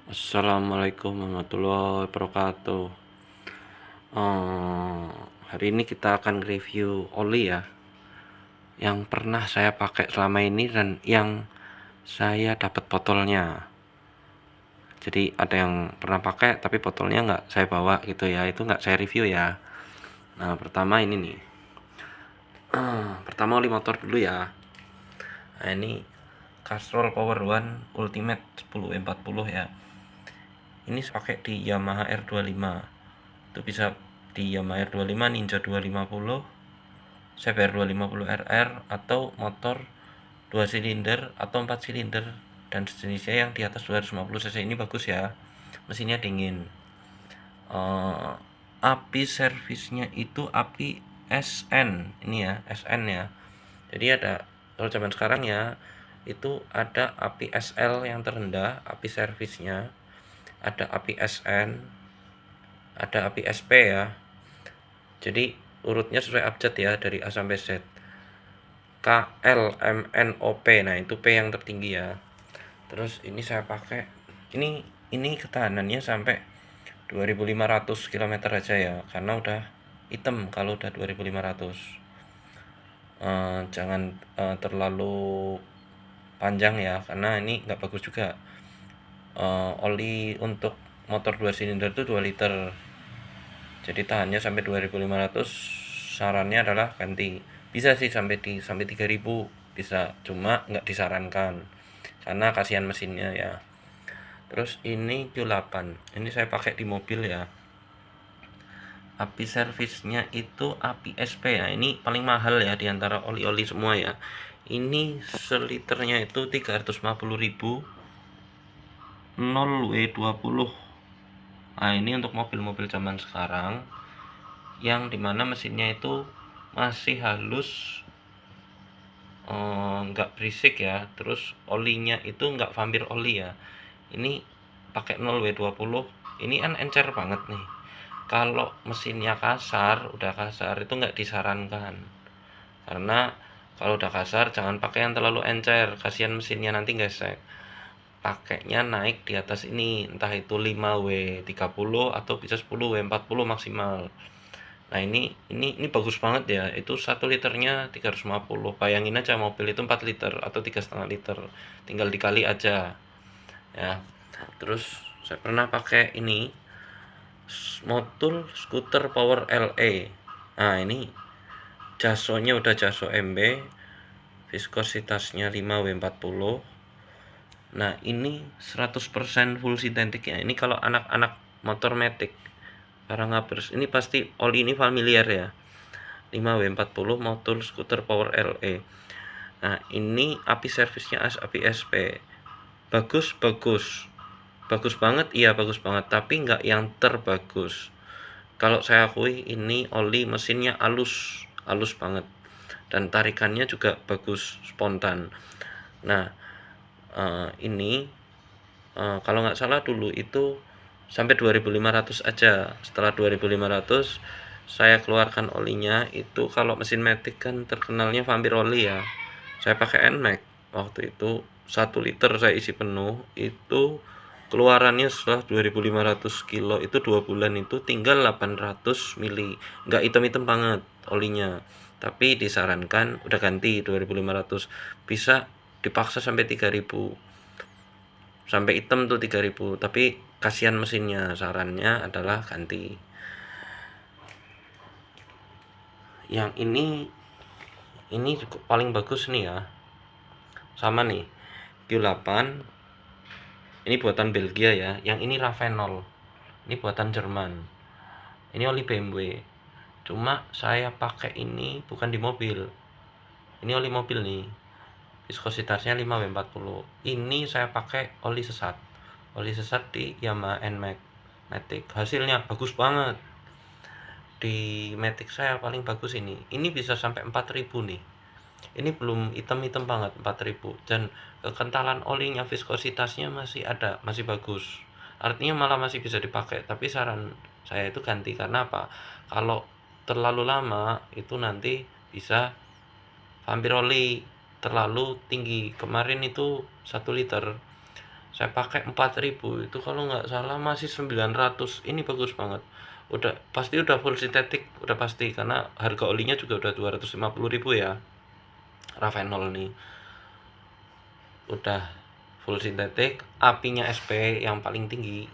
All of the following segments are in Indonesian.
Assalamualaikum warahmatullahi wabarakatuh. Hari ini kita akan review oli ya, yang pernah saya pakai selama ini dan yang saya dapat botolnya. Jadi ada yang pernah pakai tapi botolnya nggak saya bawa gitu ya, itu nggak saya review ya. Nah, pertama ini nih. Pertama oli motor dulu ya. Nah, ini Castrol Power One Ultimate 10W40 ya. Ini pakai di Yamaha R25. Itu bisa di Yamaha R25, Ninja 250, CBR 250 RR, atau motor 2 silinder atau 4 silinder dan sejenisnya yang di atas 250 cc. Ini bagus ya, mesinnya dingin. Api servisnya itu api SN, ini ya, SN ya. Jadi ada, kalau zaman sekarang ya, itu ada api SL yang terendah, api servisnya, ada api SN, ada api SP ya. Jadi urutnya sesuai abjad ya, dari A sampai Z. KLMNOP, nah itu P yang tertinggi ya. Terus ini saya pakai, ini ketahanannya sampai 2500 km aja ya, karena udah hitam kalau udah 2500. Jangan terlalu panjang ya, karena ini nggak bagus juga. Oli untuk motor 2 silinder itu 2 liter, jadi tahannya sampai 2500. Sarannya adalah ganti, bisa sih sampai 3000 bisa, cuma nggak disarankan karena kasihan mesinnya ya. Terus ini Q8, ini saya pakai di mobil ya. Api servisnya itu api SP ya, ini paling mahal ya diantara oli-oli semua ya. Ini seliternya itu 350.000, 0W20. Nah, ini untuk mobil-mobil zaman sekarang yang dimana mesinnya itu masih halus, nggak berisik ya. Terus olinya itu nggak vampir oli ya. Ini pakai 0W20, ini kan encer banget nih. Kalau mesinnya kasar, udah kasar, itu nggak disarankan, karena kalau udah kasar jangan pakai yang terlalu encer, kasihan mesinnya nanti gesek. Pakainya naik di atas ini, entah itu 5W30 atau bisa 10W40 maksimal. Nah, ini bagus banget ya. Itu 1 liternya 350. Bayangin aja mobil itu 4 liter atau 3,5 liter. Tinggal dikali aja. Ya. Terus saya pernah pakai ini Motul Scooter Power LE. Nah, ini jasonya udah jaso MB. Viskositasnya 5W40. Nah, ini 100% full sintetik ya. Ini kalau anak-anak motor matic, para ngabers, ini pasti oli ini familiar ya. 5W40 Motul Scooter Power LE. Nah, ini api servisnya api SP. Bagus, bagus. Bagus banget, iya bagus banget, tapi nggak yang terbagus. Kalau saya akui ini oli mesinnya halus, halus banget. Dan tarikannya juga bagus, spontan. Nah, ini kalau nggak salah dulu itu sampai 2500 aja. Setelah 2500 saya keluarkan olinya. Itu kalau mesin matic kan terkenalnya vampir oli ya, saya pakai NMAX. Waktu itu 1 liter saya isi penuh, itu keluarannya setelah 2500 kilo itu 2 bulan itu tinggal 800 mili. Nggak hitam-hitam banget olinya, tapi disarankan udah ganti 2500, bisa dipaksa sampai 3000, sampai hitam tuh 3000, tapi kasihan mesinnya, sarannya adalah ganti. Yang ini cukup paling bagus nih ya. Sama nih Q8, ini buatan Belgia ya. Yang ini Ravenol, ini buatan Jerman. Ini oli BMW, cuma saya pakai ini bukan di mobil. Ini oli mobil nih, viskositasnya 5W40. Ini saya pakai oli sesat, di Yamaha NMAX Matic. Hasilnya bagus banget. Di Matic saya paling bagus ini bisa sampai 4000 nih. Ini belum hitam-hitam banget, 4000. Dan kekentalan olinya, viskositasnya masih ada, masih bagus. Artinya malah masih bisa dipakai, tapi saran saya itu ganti. Karena apa? Kalau terlalu lama itu nanti bisa vampir oli, terlalu tinggi. Kemarin itu 1 liter saya pakai 4.000 itu kalau nggak salah masih 900. Ini bagus banget, udah full sintetik, udah pasti, karena harga olinya juga udah 250.000 ya. Ravenol nih udah full sintetik, apinya SP yang paling tinggi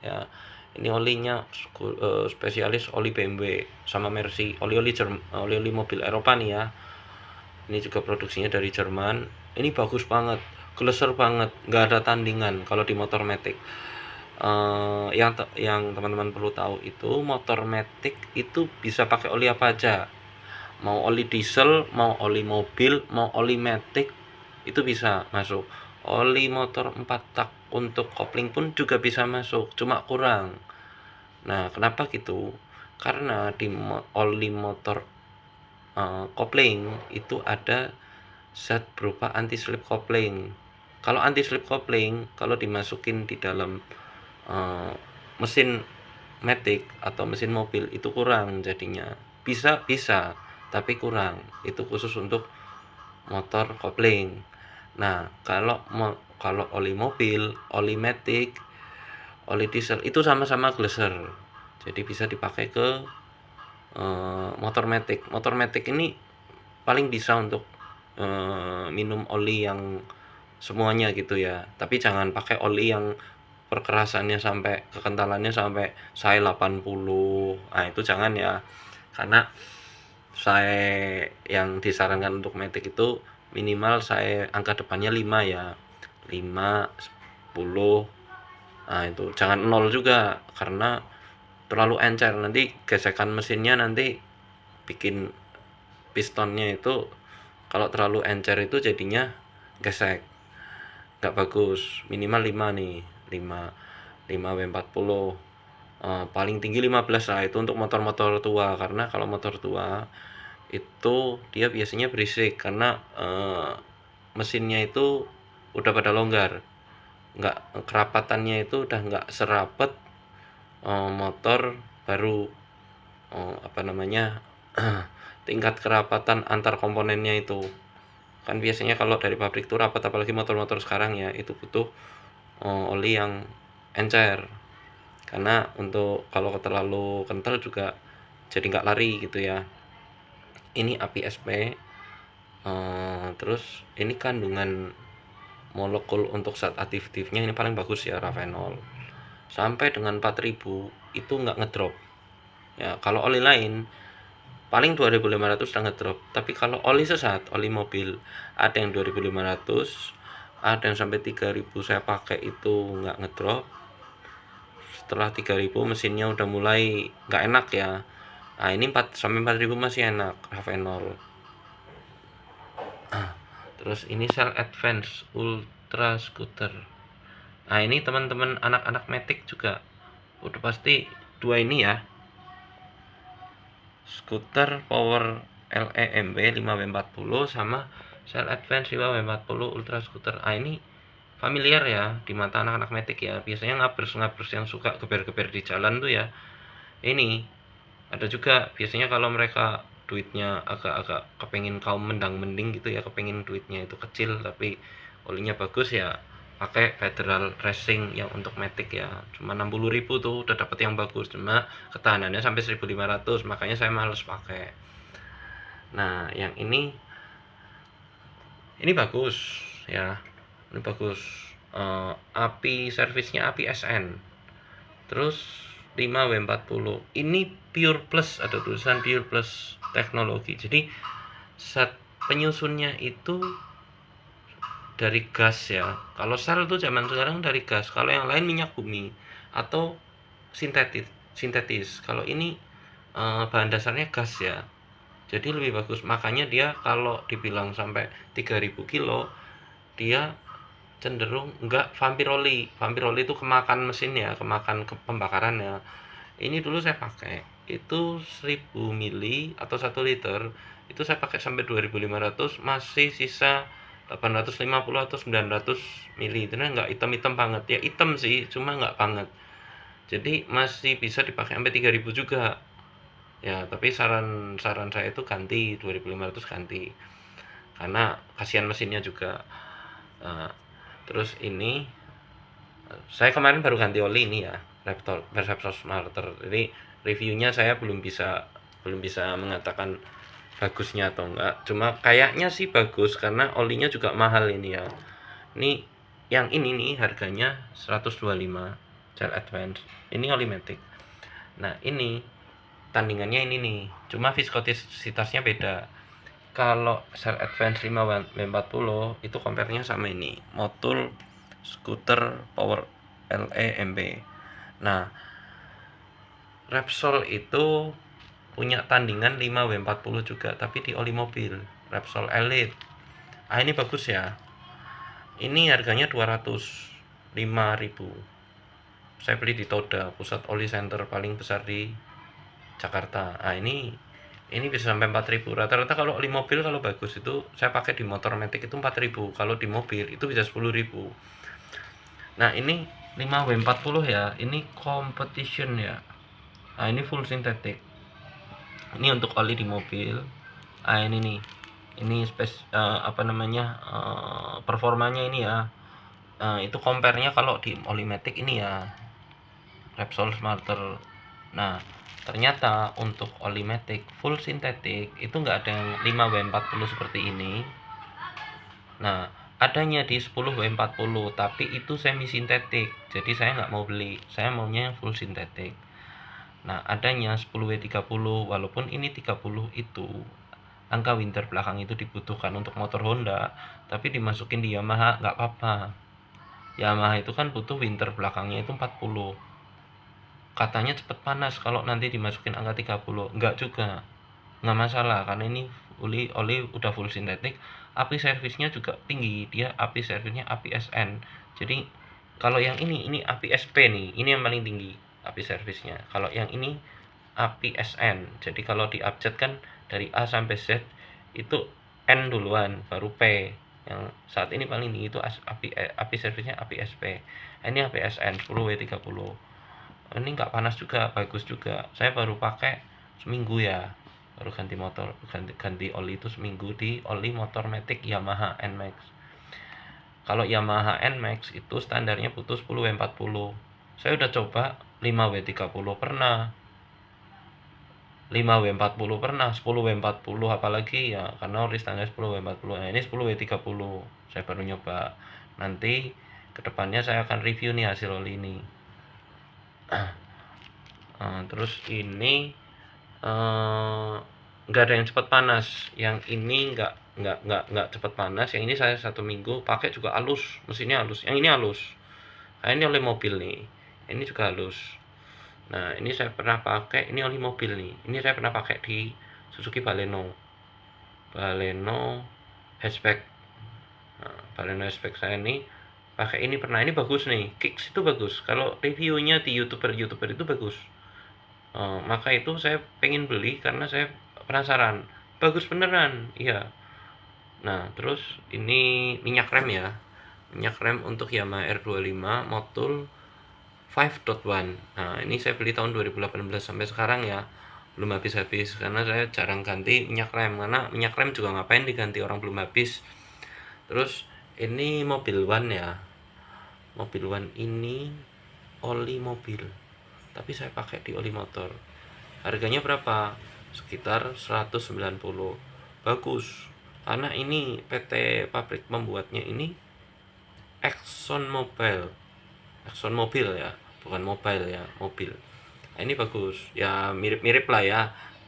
ya. Ini olinya spesialis oli BMW sama Mercy, oli-oli mobil Eropa nih ya. Ini juga produksinya dari Jerman. Ini bagus banget, geleser banget, nggak ada tandingan kalau di motor Matic. Yang teman-teman perlu tahu itu motor Matic itu bisa pakai oli apa aja, mau oli diesel, mau oli mobil, mau oli Matic, itu bisa masuk. Oli motor 4 tak untuk kopling pun juga bisa masuk, cuma kurang. Nah, kenapa gitu? Karena di oli motor kopling itu ada zat berupa anti slip kopling. Kalau anti slip kopling, kalau dimasukin di dalam mesin Matic atau mesin mobil itu kurang jadinya. Bisa, tapi kurang. Itu khusus untuk motor kopling. Nah, kalau oli mobil, oli Matic, oli diesel itu sama-sama gleser. Jadi bisa dipakai ke motor Matic. Motor Matic ini paling bisa untuk minum oli yang semuanya gitu ya. Tapi jangan pakai oli yang perkerasannya sampai kekentalannya sampai SAE 80. Nah, itu jangan ya. Karena SAE yang disarankan untuk Matic itu minimal SAE angka depannya 5 ya. 5, 10. Nah, itu jangan 0 juga karena terlalu encer, nanti gesekan mesinnya nanti bikin pistonnya itu kalau terlalu encer itu jadinya gesek, nggak bagus. Minimal 5 nih, 5 W40, paling tinggi 15 lah. Itu untuk motor-motor tua, karena kalau motor tua itu dia biasanya berisik karena mesinnya itu udah pada longgar, nggak, kerapatannya itu udah nggak serapet motor baru, apa namanya, tingkat kerapatan antar komponennya itu kan biasanya kalau dari pabrik tuh rapat, apalagi motor-motor sekarang ya, itu butuh oli yang encer, karena untuk kalau terlalu kental juga jadi nggak lari gitu ya. Ini api SP, terus ini kandungan molekul untuk zat aktifnya ini paling bagus ya, Ravenol. Sampai dengan 4.000 itu nggak ngedrop ya. Kalau oli lain paling 2.500 udah ngedrop, tapi kalau oli sesat, oli mobil, ada yang 2.500, ada yang sampai 3.000 saya pakai itu nggak ngedrop. Setelah 3.000 mesinnya udah mulai nggak enak ya. Nah, ini 4 sampai 4.000 masih enak Ravenol. Terus ini Cell Advance Ultra Scooter. Nah, ini teman-teman anak-anak Matic juga udah pasti dua ini ya, Scooter Power LEMB 5W40 sama Cell Advance 5W40 Ultra Scooter. Ah, ini familiar ya di mata anak-anak Matic ya. Biasanya ngabers yang suka geber-geber di jalan tuh ya. Ini ada juga biasanya kalau mereka duitnya agak-agak kepengin kaum mendang-mending gitu ya, kepengin duitnya itu kecil tapi olinya bagus ya, pakai Federal Racing yang untuk Matic ya. Cuma 60.000 tuh udah dapet yang bagus, cuma ketahanannya sampai 1.500, makanya saya males pakai. Nah, yang ini bagus ya, ini bagus. Api servisnya api SN, terus 5W40 ini Pure Plus, ada tulisan Pure Plus teknologi. Jadi zat penyusunnya itu dari gas ya. Kalau sel tuh zaman sekarang dari gas, kalau yang lain minyak bumi atau sintetis. Kalau ini bahan dasarnya gas ya, jadi lebih bagus. Makanya dia kalau dibilang sampai 3.000 kilo, dia cenderung enggak vampiroli itu kemakan mesin ya, kemakan pembakaran ya. Ini dulu saya pakai itu 1000 mili atau 1 liter, itu saya pakai sampai 2.500, masih sisa 850 atau 900 mili. Itu enggak hitam-hitam banget ya, hitam sih cuma enggak banget, jadi masih bisa dipakai sampai 3.000 juga ya. Tapi saran saya itu ganti 2.500, ganti, karena kasihan mesinnya juga. Terus ini Saya kemarin baru ganti oli ini ya, Repsol Smarter. Jadi reviewnya saya belum bisa mengatakan bagusnya atau enggak. Cuma kayaknya sih bagus karena olinya juga mahal ini ya. Ini yang ini nih harganya 125 Shell Advance. Ini oli matic. Nah, ini tandingannya ini nih. Cuma viskositasnya beda. Kalau Shell Advance 5W40 itu compare-nya sama ini, Motul Scooter Power LE MB. Nah, Repsol itu punya tandingan 5W40 juga tapi di oli mobil, Repsol Elite. Ini bagus ya. Ini harganya 205.000. Saya beli di Toda, pusat oli center paling besar di Jakarta. Ini bisa sampai 4.000. Rata-rata kalau oli mobil kalau bagus itu saya pakai di motor matic itu 4.000. Kalau di mobil itu bisa 10.000. Nah, ini 5W40 ya. Ini competition ya. Ini full sintetik. Ini untuk oli di mobil. Ini nih. Ini performanya ini ya. Itu compare-nya kalau di oli matic ini ya. Repsol Smarter. Nah, ternyata untuk oli matic full sintetik itu nggak ada yang 5W40 seperti ini. Nah, adanya di 10W40 tapi itu semi sintetik. Jadi saya nggak mau beli. Saya maunya yang full sintetik. Nah, adanya 10W30 walaupun ini 30 itu angka winter belakang itu dibutuhkan untuk motor Honda, tapi dimasukin di Yamaha nggak apa-apa. Yamaha itu kan butuh winter belakangnya itu 40. Katanya cepet panas kalau nanti dimasukin angka 30. Enggak juga, nggak masalah karena ini oli udah full sintetik. Api servisnya juga tinggi, dia api servisnya api SN. Jadi kalau yang ini api SP nih, ini yang paling tinggi api servisnya. Kalau yang ini api SN. Jadi kalau di abjad kan dari A sampai Z itu N duluan baru P. Yang saat ini paling tinggi itu api servisnya api SP. Ini api SN 10W30. Ini nggak panas juga, bagus juga. Saya baru pakai seminggu ya, baru ganti oli itu seminggu di oli motor matic Yamaha NMAX. Kalau Yamaha NMAX itu standarnya butuh 10W40. Saya udah coba 5W30 pernah, 5W40 pernah, 10W40 apalagi ya karena oli standar 10W40. Nah, ini 10W30 saya baru nyoba. Nanti kedepannya saya akan review nih hasil oli ini. Terus ini nggak ada yang cepat panas. Yang ini nggak cepat panas. Yang ini saya 1 minggu pakai juga halus, mesinnya halus. Yang ini halus. Ini oleh mobil nih. Ini juga halus. Nah, ini saya pernah pakai, ini oli mobil nih. Ini saya pernah pakai di Suzuki Baleno hatchback. Nah, Baleno hatchback saya ini pakai ini pernah. Ini bagus nih. Kicks itu bagus. Kalau reviewnya di YouTuber itu bagus. Maka itu saya pengen beli karena saya penasaran. Bagus beneran, iya. Nah, terus ini minyak rem ya. Minyak rem untuk Yamaha R25 Motul 5.1. Nah, ini saya beli tahun 2018 sampai sekarang ya. Belum habis-habis karena saya jarang ganti minyak rem karena minyak rem juga ngapain diganti orang belum habis. Terus ini Mobil One ya. Mobil One ini oli mobil. Tapi saya pakai di oli motor. Harganya berapa? Sekitar 190. Bagus. Karena ini PT pabrik pembuatnya ini Exxon Mobil ya, bukan mobile ya, mobil. Nah, ini bagus. Ya mirip-mirip lah ya.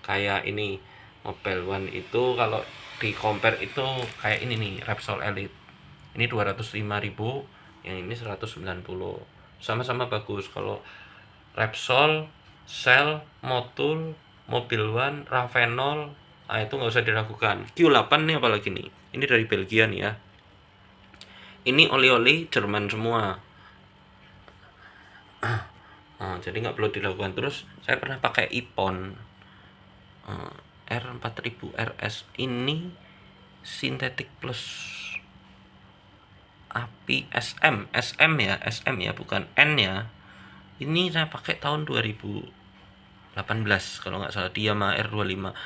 Kayak ini Mobil One itu kalau di compare itu kayak ini nih, Repsol Elite. Ini 205.000, yang ini 190. Sama-sama bagus. Kalau Repsol, Shell, Motul, Mobil One, Ravenol, itu nggak usah diragukan. Q8 nih apalagi nih. Ini dari Belgia nih ya. Ini oli-oli Jerman semua. Jadi nggak perlu dilakukan. Terus saya pernah pakai Ipon R4000 RS. Ini sintetik plus api SM ya, bukan N ya. Ini saya pakai tahun 2018 kalau nggak salah, di Yamaha R25.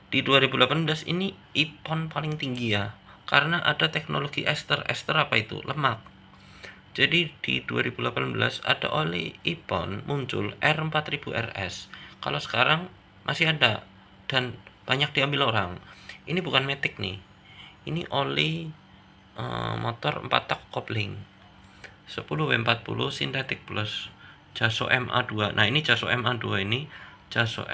Di 2018 ini Ipon paling tinggi ya, karena ada teknologi ester apa itu, lemak. Jadi di 2018 ada oli Ipon muncul R4000 RS. Kalau sekarang masih ada dan banyak diambil orang. Ini bukan Matic nih. Ini oli motor 4 tak kopling. 10W40 Synthetic Plus Jaso MA2. Nah, ini Jaso MA2 ini Jaso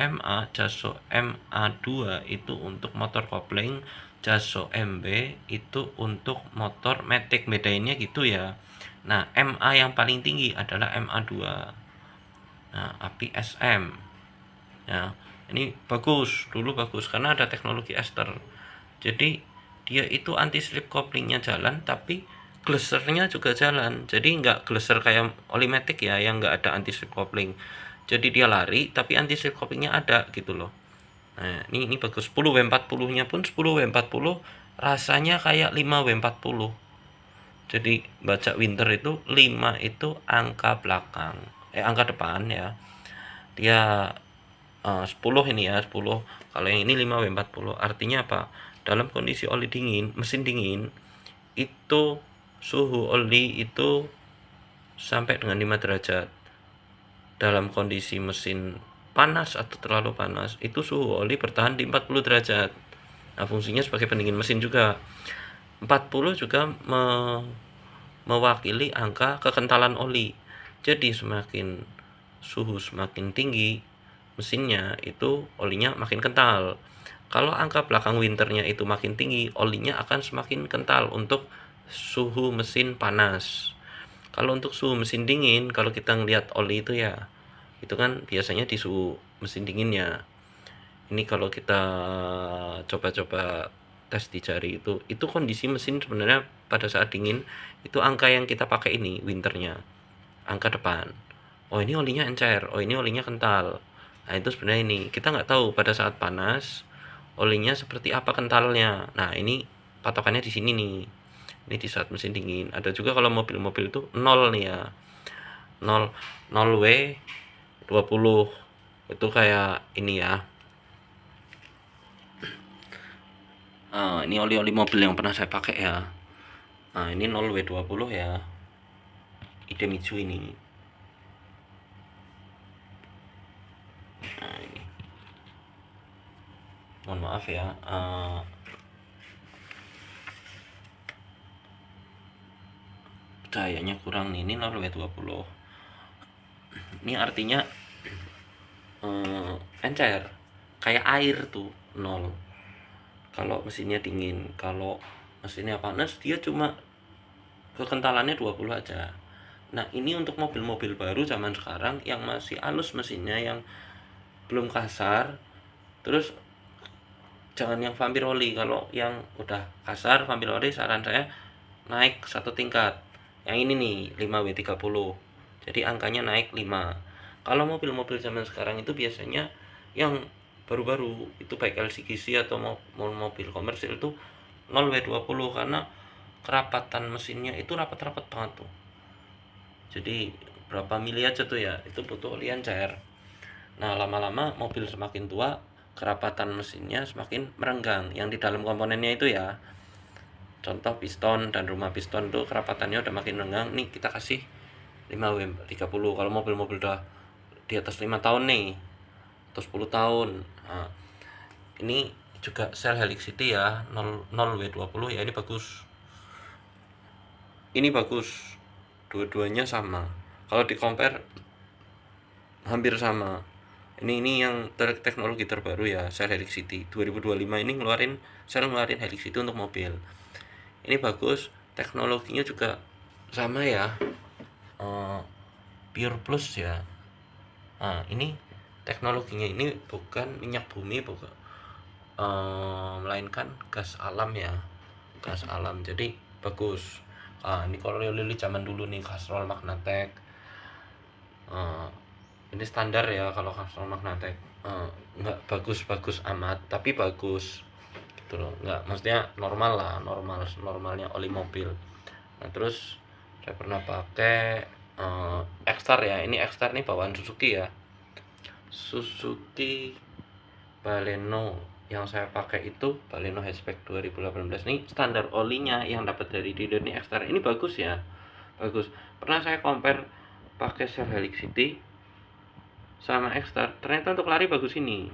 MA2 itu untuk motor kopling, Jaso MB itu untuk motor Matic, bedainnya gitu ya. Nah, MA yang paling tinggi adalah MA2. Nah, API SM. Ya, ini bagus, dulu bagus karena ada teknologi ester. Jadi dia itu anti slip couplingnya jalan, tapi glesernya juga jalan. Jadi nggak gleser kayak Olimatic ya, yang nggak ada anti slip coupling. Jadi dia lari, tapi anti slip couplingnya ada gitu loh. Nah, ini bagus. 10W40-nya pun 10W40 rasanya kayak 5W40. Jadi baca winter itu 5 itu angka belakang, angka depan ya. Dia 10 ini ya, 10. Kalau yang ini 5W40. Artinya apa? Dalam kondisi oli dingin, mesin dingin, itu suhu oli itu sampai dengan 5 derajat. Dalam kondisi mesin panas atau terlalu panas, itu suhu oli bertahan di 40 derajat. Nah, fungsinya sebagai pendingin mesin juga. 40 juga mewakili angka kekentalan oli. Jadi semakin suhu semakin tinggi, mesinnya itu olinya makin kental. Kalau angka belakang winternya itu makin tinggi, olinya akan semakin kental untuk suhu mesin panas. Kalau untuk suhu mesin dingin, kalau kita ngelihat oli itu ya, itu kan biasanya di suhu mesin dinginnya. Ini kalau kita coba-coba tes di jari itu kondisi mesin sebenarnya pada saat dingin, itu angka yang kita pakai ini winternya, angka depan. Oh, ini olinya encer, oh ini olinya kental. Nah, itu sebenarnya ini kita nggak tahu pada saat panas olinya seperti apa kentalnya. Nah, ini patokannya di sini nih. Ini di saat mesin dingin. Ada juga kalau mobil-mobil itu 0 nih ya. 0 0W20. Itu kayak ini ya. Ini oli-oli mobil yang pernah saya pakai ya. Nah, ini 0W20 ya. Idemitsu ini. Nah, ini. Mohon maaf ya. Cahayanya kurang nih. Ini 0W20. Ini artinya encer. Kayak air tuh 0. Kalau mesinnya dingin, kalau mesinnya panas dia cuma kekentalannya 20 aja. Nah, ini untuk mobil-mobil baru zaman sekarang yang masih halus mesinnya, yang belum kasar. Terus jangan yang vampir oli. Kalau yang udah kasar vampir oli, saran saya naik satu tingkat. Yang ini nih 5W30. Jadi angkanya naik 5. Kalau mobil-mobil zaman sekarang itu biasanya yang baru-baru itu baik LCGC atau mobil komersil itu 0W20 karena kerapatan mesinnya itu rapat-rapat banget tuh. Jadi berapa mili aja tuh ya, itu butuh oli encer. Nah, lama-lama mobil semakin tua, kerapatan mesinnya semakin merenggang. Yang di dalam komponennya itu ya, contoh piston dan rumah piston tuh kerapatannya udah makin renggang. Nih kita kasih 5W30. Kalau mobil-mobil udah di atas 5 tahun nih atau 10 tahun. Nah, ini juga sel Helixity ya, 0W20 ya, ini bagus. Ini bagus. Dua-duanya sama. Kalau di compare hampir sama. Ini yang teknologi terbaru ya, sel Helixity. 2025 ini ngeluarin Helixity untuk mobil. Ini bagus, teknologinya juga sama ya. Pure Plus ya. Nah, ini teknologinya ini bukan minyak bumi, bukan, melainkan gas alam ya, gas alam. Jadi bagus. Ini kalau lili zaman dulu nih, Castrol Magnatec. Ini standar ya kalau Castrol Magnatec. Nggak bagus-bagus amat, tapi bagus gitu loh. Nggak, maksudnya normal lah, normalnya oli mobil. Nah, terus saya pernah pakai X-Star ya. Ini X-Star nih bawaan Suzuki ya, Suzuki Baleno. Yang saya pakai itu Baleno Hatchback 2018. Nih standar olinya yang dapat dari dealer nih X-Star ini bagus ya, bagus. Pernah saya compare pakai Shell Helix City sama X-Star, ternyata untuk lari bagus ini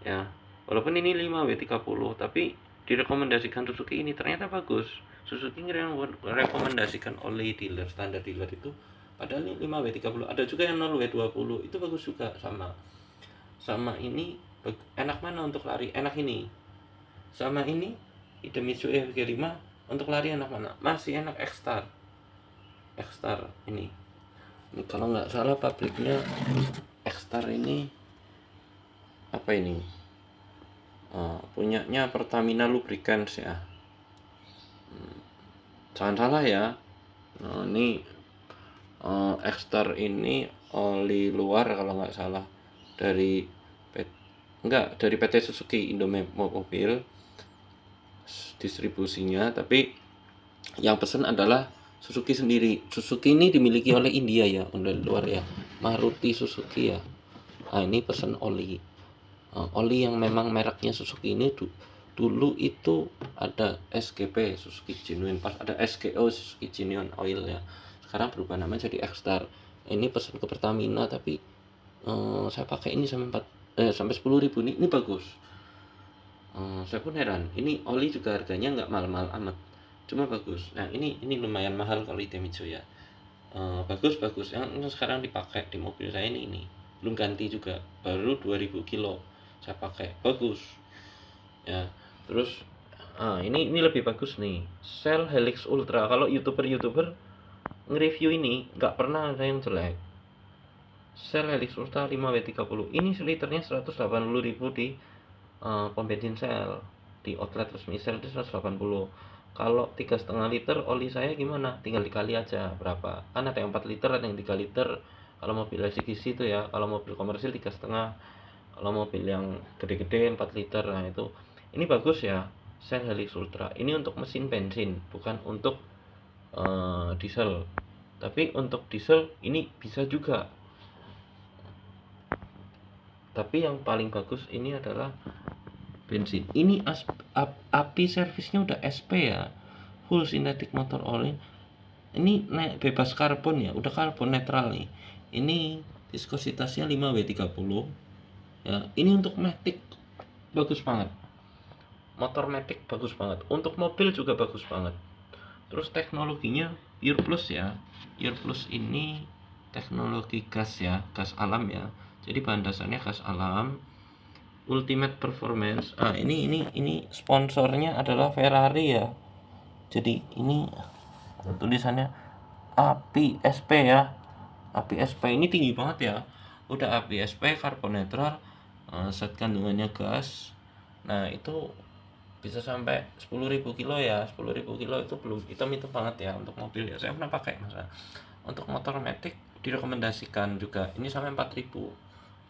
ya, walaupun ini 5W30 tapi direkomendasikan Suzuki ini ternyata bagus. Suzuki merekomendasikan oli dealer, standar dealer itu padahal ini 5W30, ada juga yang 0W20 itu bagus juga. Sama ini enak mana untuk lari, enak ini sama ini Idemitsu EFG5 untuk lari enak mana, masih enak X-Star ini kalau nggak salah pabriknya X-Star ini apa ini, punyanya Pertamina Lubricants ya, jangan salah ya. Nah, ini X-Star ini oli luar kalau nggak salah dari PT Suzuki Indomobil distribusinya, tapi yang pesen adalah Suzuki sendiri. Suzuki ini dimiliki oleh India ya, dari luar ya, Maruti Suzuki ya. Nah ini pesen oli yang memang mereknya Suzuki ini dulu itu ada SGP Suzuki Genuine Parts, ada SGO Suzuki Genuine Oil ya, sekarang berubah nama jadi X-Star. Ini pesen ke Pertamina tapi saya pakai ini sampai 10.000 ini bagus. Saya pun heran, ini oli juga harganya nggak mahal-mahal amat, cuma bagus. Nah ini lumayan mahal kalau Idemitsu ya. Bagus yang sekarang dipakai di mobil saya ini belum ganti juga, baru 2000 kilo saya pakai, bagus ya. Terus ini lebih bagus nih, Shell Helix Ultra. Kalau youtuber nge-review ini nggak pernah ada yang jelek. Shell Helix Ultra 5W30 ini liternya 180.000 di pom bensin Shell, di outlet resmi Shell itu 180. Kalau 3,5 liter oli saya gimana, tinggal dikali aja berapa, kan ada yang 4 liter ada yang 3 liter kalau mobil LCGC itu ya. Kalau mobil komersil 3,5, kalau mobil yang gede-gede 4 liter. Nah itu ini bagus ya Shell Helix Ultra ini untuk mesin bensin, bukan untuk diesel. Tapi untuk diesel ini bisa juga, tapi yang paling bagus ini adalah bensin. Ini api servisnya udah SP ya, full synthetic motor oil. Ini bebas karbon ya, udah karbon netral nih. Ini viskositasnya 5W30 ya. Ini untuk Matic bagus banget, motor Matic bagus banget, untuk mobil juga bagus banget. Terus teknologinya Pure Plus ya. Pure Plus ini teknologi gas ya, gas alam ya, jadi bahan dasarnya gas alam. Ultimate Performance. Ini sponsornya adalah Ferrari ya. Jadi ini tulisannya API SP ya. API SP ini tinggi banget ya. Udah API SP karbon netral, zat kandungannya gas. Nah, itu bisa sampai 10.000 kilo ya. 10.000 kilo itu belum hitam banget ya untuk mobil ya. Saya pernah pakai masa. Untuk motor Matic direkomendasikan juga. Ini sampai 4.000.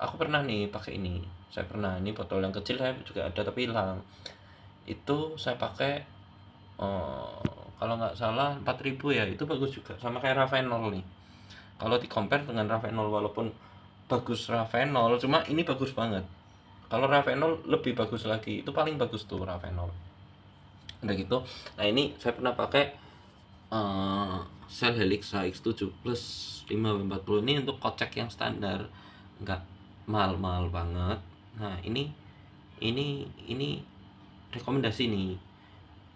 Aku pernah nih pakai ini. Saya pernah, ini botol yang kecil saya juga ada tapi hilang. Itu saya pakai kalau nggak salah 4.000 ya. Itu bagus juga, sama kayak Ravenol nih. Kalau di compare dengan Ravenol, walaupun bagus Ravenol, cuma ini bagus banget. Kalau Ravenol lebih bagus lagi, itu paling bagus tuh Ravenol. Udah gitu. Nah ini saya pernah pakai Shell Helix HX7 Plus 5W40 ini untuk kocek yang standar, nggak mahal-mahal banget. Nah ini rekomendasi nih,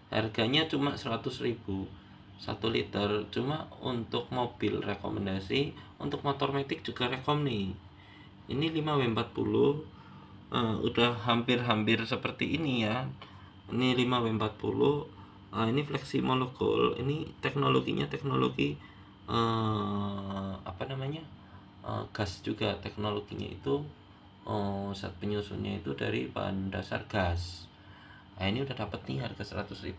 harganya cuma 100.000 1 liter, cuma untuk mobil rekomendasi, untuk motor Matic juga rekom nih. Ini 5W40 udah hampir seperti ini ya. Ini 5W40, ini Flexi Monogol. Ini teknologi apa namanya, gas juga teknologinya itu. Zat penyusunnya itu dari bahan dasar gas. Nah ini udah dapet nih harga 100.000,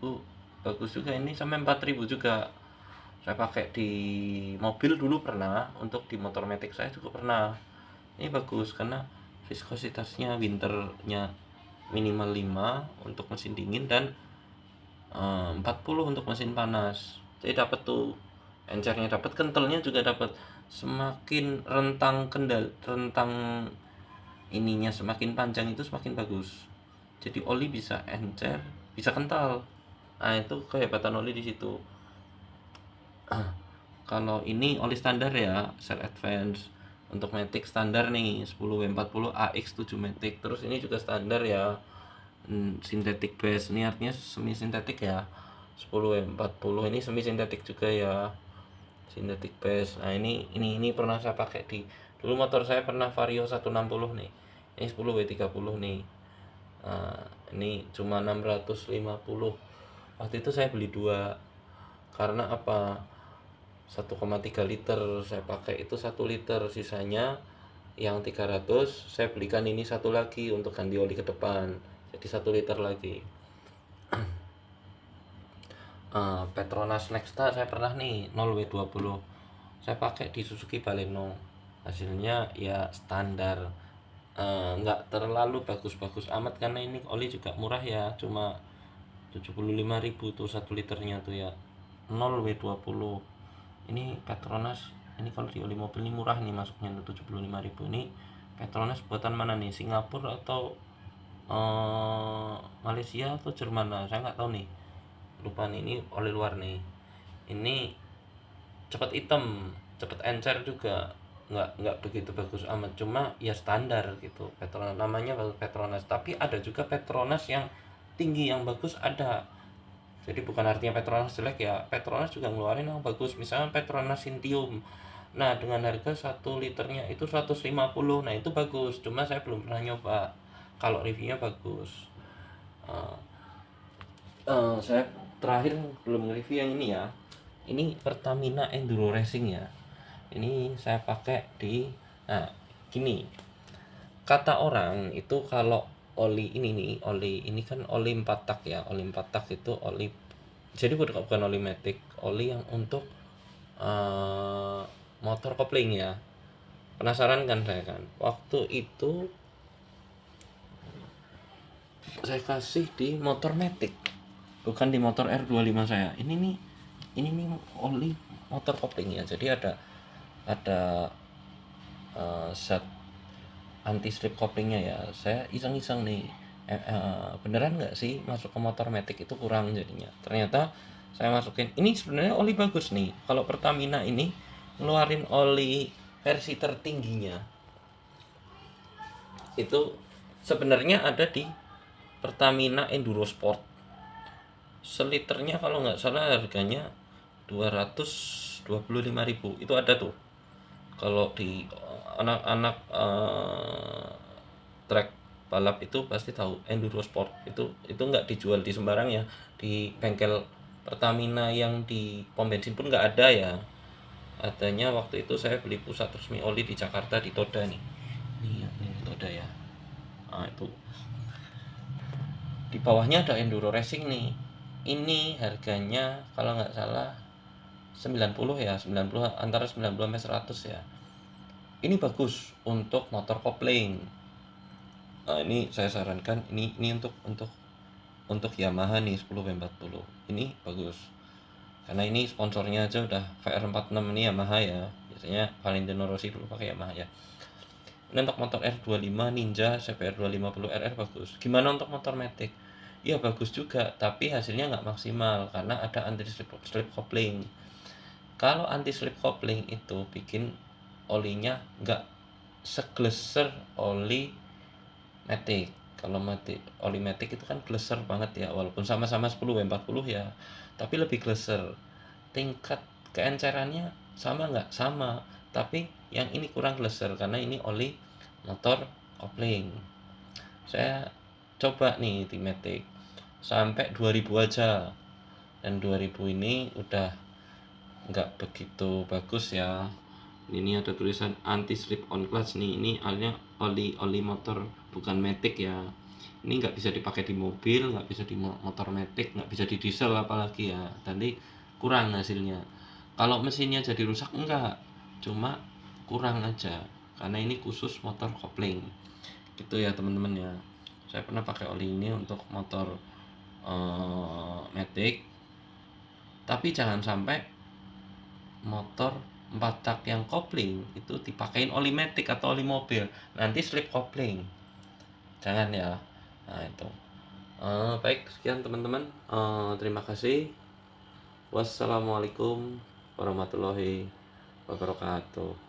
bagus juga. Ini sampai 4.000 juga. Saya pakai di mobil dulu pernah, untuk di motor Matic saya juga pernah. Ini bagus karena viskositasnya winternya minimal 5 untuk mesin dingin dan 40 untuk mesin panas. Jadi dapat tuh encernya, dapat kentalnya juga dapat. Semakin rentang ininya semakin panjang itu semakin bagus. Jadi oli bisa encer, bisa kental. Nah itu kehebatan oli di situ. Kalau ini oli standar ya, Shell Advance. Untuk Matic standar nih 10W40 AX7 Matic. Terus ini juga standar ya, synthetic base. Ini artinya semi sintetik ya. 10W40 ini semi sintetik juga ya, synthetic base. Nah, ini pernah saya pakai di dulu motor saya pernah Vario 160 nih. Ini 10W30 nih. Nah, ini cuma 650. Waktu itu saya beli dua. Karena apa? 1,3 liter saya pakai itu 1 liter, sisanya yang 300 saya belikan ini satu lagi untuk ganti oli ke depan, jadi 1 liter lagi. Petronas Nexta saya pernah nih 0W20 saya pakai di Suzuki Baleno, hasilnya ya standar. Nggak terlalu bagus-bagus amat karena ini oli juga murah ya, cuma 75.000 tuh 1 liternya tuh ya, 0W20. Ini Petronas, ini kalau di oli mobil ini murah nih masuknya 75.000. Ini Petronas buatan mana nih, Singapura atau Malaysia atau Jerman? Nah, saya nggak tahu nih, lupa nih. Ini oli luar nih. Ini cepat hitam, cepat encer juga, nggak begitu bagus amat, cuma ya standar gitu. Petronas namanya Petronas, tapi ada juga Petronas yang tinggi yang bagus ada. Jadi bukan artinya Petronas jelek ya, Petronas juga ngeluarin yang bagus, misalnya Petronas Sintium. Nah, dengan harga 1 liternya itu 150. Nah, itu bagus, cuma saya belum pernah nyoba. Kalau reviewnya bagus. Eh, saya terakhir belum review yang ini ya. Ini Pertamina Enduro Racing ya. Ini saya pakai di, nah, gini. Kata orang itu kalau oli ini nih, oli ini kan oli 4 tak ya. Oli 4 tak itu oli, jadi bukan oli matic, oli yang untuk motor kopling ya. Penasaran kan saya kan. Waktu itu saya kasih di motor matic, bukan di motor R25 saya. Ini nih oli motor kopling ya. Jadi ada zat anti slip koplingnya ya. Saya iseng-iseng nih, beneran nggak sih masuk ke motor matic itu kurang jadinya. Ternyata saya masukin, ini sebenarnya oli bagus nih. Kalau Pertamina ini ngeluarin oli versi tertingginya itu sebenarnya ada di Pertamina Enduro Sport. Seliternya kalau nggak salah harganya 225.000. Itu ada tuh. Kalau di anak-anak track balap itu pasti tahu Enduro Sport. Itu nggak dijual di sembarang ya. Di bengkel Pertamina yang di pom bensin pun nggak ada ya. Adanya waktu itu saya beli pusat resmi oli di Jakarta di Toda nih. Ini Toda ya. Nah, itu di bawahnya ada Enduro Racing nih. Ini harganya kalau nggak salah 90 ya, 90, antara 90 sampai 100 ya. Ini bagus untuk motor kopling. Nah, ini saya sarankan, ini untuk Yamaha nih 10W40. Ini bagus. Karena ini sponsornya aja udah VR46 ini Yamaha ya. Biasanya Valentino Rossi dulu pakai Yamaha ya. Ini untuk motor R25 Ninja CBR 250 RR bagus. Gimana untuk motor matic? Ya bagus juga, tapi hasilnya nggak maksimal karena ada anti slip coupling. Kalau anti slip coupling itu bikin olinya nggak segleser oli matic. Kalau oli matic itu kan gleser banget ya, walaupun sama-sama 10W40 ya, tapi lebih gleser. Tingkat keencerannya sama nggak? Sama, tapi yang ini kurang gleser karena ini oli motor kopling. Saya coba nih di matic sampai 2000 aja, dan 2000 ini udah nggak begitu bagus ya. Ini ada tulisan anti slip on clutch nih. Ini oli motor bukan matic ya. Ini nggak bisa dipakai di mobil, nggak bisa di motor matic, nggak bisa di diesel apalagi ya. Tadi kurang hasilnya. Kalau mesinnya jadi rusak enggak, cuma kurang aja karena ini khusus motor kopling gitu ya teman-teman ya. Saya pernah pakai oli ini untuk motor matic, tapi jangan sampai motor 4 tak yang kopling itu dipakein oli matic atau oli mobil, nanti slip kopling, jangan ya. Nah itu, baik, sekian teman-teman. Terima kasih. Wassalamualaikum warahmatullahi wabarakatuh.